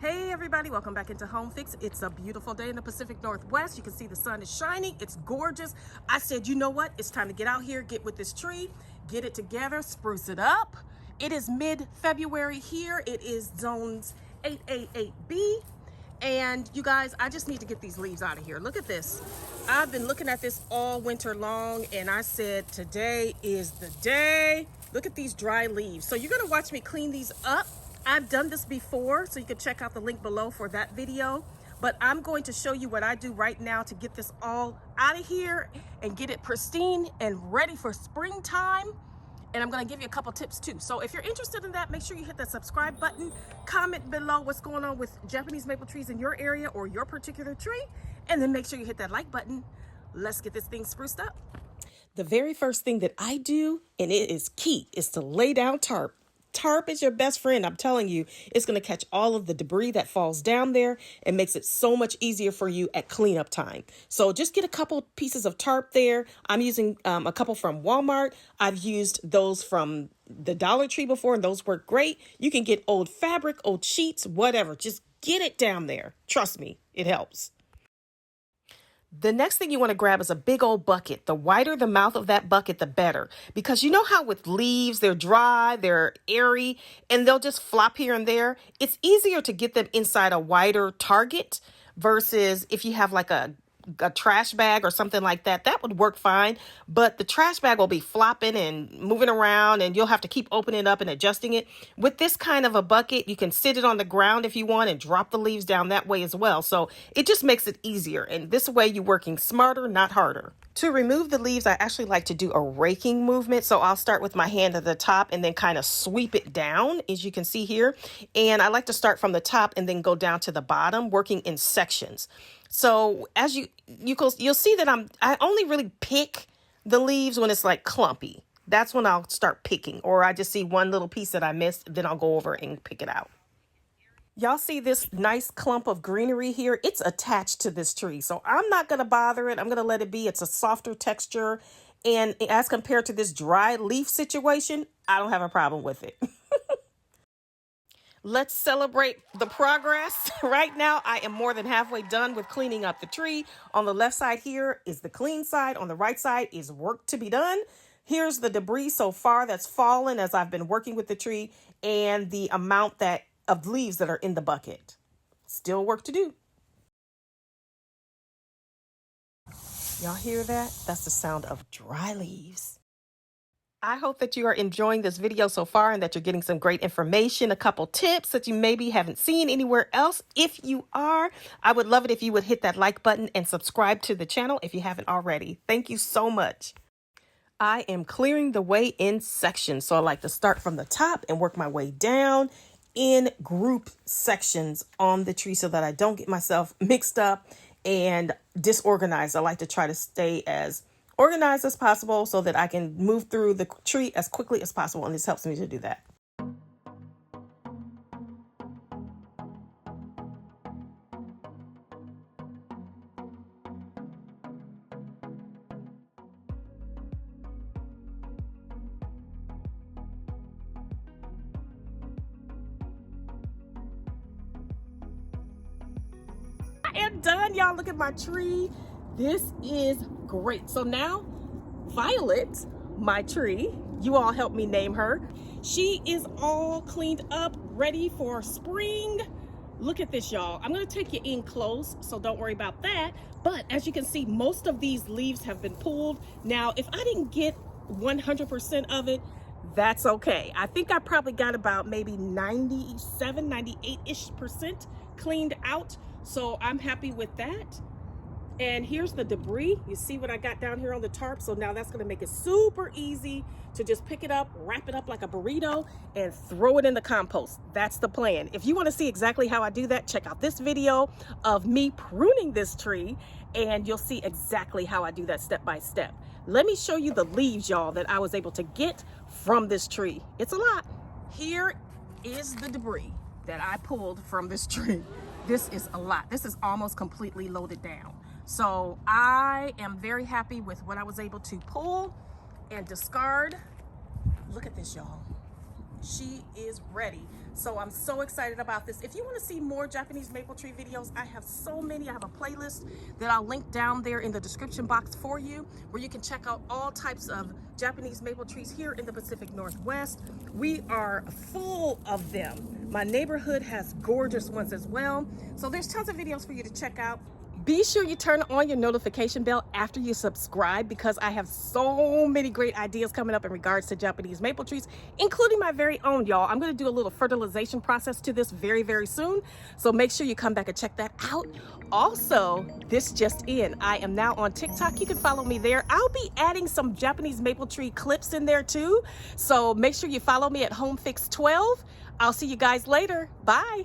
Hey everybody, welcome back into Home Fix. It's a beautiful day in the Pacific Northwest. You can see the sun is shining. It's gorgeous. I said, you know what? It's time to get out here, get with this tree, get it together, spruce it up. It is mid-February here. It is zones 8A8B. And you guys, I just need to get these leaves out of here. Look at this. I've been looking at this all winter long and I said, today is the day. Look at these dry leaves. So you're gonna watch me clean these up. I've done this before, so you can check out the link below for that video. But I'm going to show you what I do right now to get this all out of here and get it pristine and ready for springtime. And I'm gonna give you a couple tips too. So if you're interested in that, make sure you hit that subscribe button. Comment below what's going on with Japanese maple trees in your area or your particular tree. And then make sure you hit that like button. Let's get this thing spruced up. The very first thing that I do, and it is key, is to lay down tarp. Tarp is your best friend. I'm telling you, it's going to catch all of the debris that falls down there and makes it so much easier for you at cleanup time. So just get a couple pieces of tarp there. I'm using a couple from Walmart. I've used those from the Dollar Tree before, and those work great. You can get old fabric, old sheets, whatever. Just get it down there. Trust me, it helps. The next thing you want to grab is a big old bucket. The wider the mouth of that bucket, the better. Because you know how with leaves, they're dry, they're airy, and they'll just flop here and there. It's easier to get them inside a wider target versus if you have like a trash bag or something like that. That would work fine, but the trash bag will be flopping and moving around and you'll have to keep opening it up and adjusting it. With this kind of a bucket, you can sit it on the ground if you want and drop the leaves down that way as well. So it just makes it easier. And this way you're working smarter, not harder. To remove the leaves, I actually like to do a raking movement. So I'll start with my hand at the top and then kind of sweep it down, as you can see here. And I like to start from the top and then go down to the bottom, working in sections. So as you'll see that I only really pick the leaves when it's like clumpy. That's when I'll start picking, or I just see one little piece that I missed, then I'll go over and pick it out. Y'all see this nice clump of greenery here? It's attached to this tree, so I'm not going to bother it. I'm going to let it be. It's a softer texture, and as compared to this dry leaf situation, I don't have a problem with it. Let's celebrate the progress. Right now, I am more than halfway done with cleaning up the tree. On the left side here is the clean side. On the right side is work to be done. Here's the debris so far that's fallen as I've been working with the tree and the amount of leaves that are in the bucket. Still work to do. Y'all hear that? That's the sound of dry leaves. I hope that you are enjoying this video so far and that you're getting some great information, a couple tips that you maybe haven't seen anywhere else. If you are, I would love it if you would hit that like button and subscribe to the channel if you haven't already. Thank you so much. I am clearing the way in sections. So I like to start from the top and work my way down in group sections on the tree so that I don't get myself mixed up and disorganized. I like to try to stay as organized as possible so that I can move through the tree as quickly as possible, and this helps me to do that. I am done, y'all. Look at my tree. This is great. So now Violet, my tree, you all help me name her. She is all cleaned up, ready for spring. Look at this, y'all. I'm gonna take you in close, so don't worry about that. But as you can see, most of these leaves have been pulled. Now, if I didn't get 100% of it, that's okay. I think I probably got about maybe 97, 98-ish% cleaned out. So I'm happy with that. And here's the debris. You see what I got down here on the tarp? So now that's gonna make it super easy to just pick it up, wrap it up like a burrito, and throw it in the compost. That's the plan. If you wanna see exactly how I do that, check out this video of me pruning this tree, and you'll see exactly how I do that step by step. Let me show you the leaves, y'all, that I was able to get from this tree. It's a lot. Here is the debris that I pulled from this tree. This is a lot. This is almost completely loaded down. So I am very happy with what I was able to pull and discard. Look at this, y'all. she is ready. So I'm so excited about this. If you want to see more Japanese maple tree videos, I have so many. I have a playlist that I'll link down there in the description box for you, where you can check out all types of Japanese maple trees here in the Pacific Northwest. We are full of them. My neighborhood has gorgeous ones as well. So there's tons of videos for you to check out. Be sure you turn on your notification bell after you subscribe, because I have so many great ideas coming up in regards to Japanese maple trees, including my very own, y'all. I'm going to do a little fertilization process to this very, very soon. So make sure you come back and check that out. Also, this just in, I am now on TikTok. You can follow me there. I'll be adding some Japanese maple tree clips in there too. So make sure you follow me at HomeFix12. I'll see you guys later. Bye.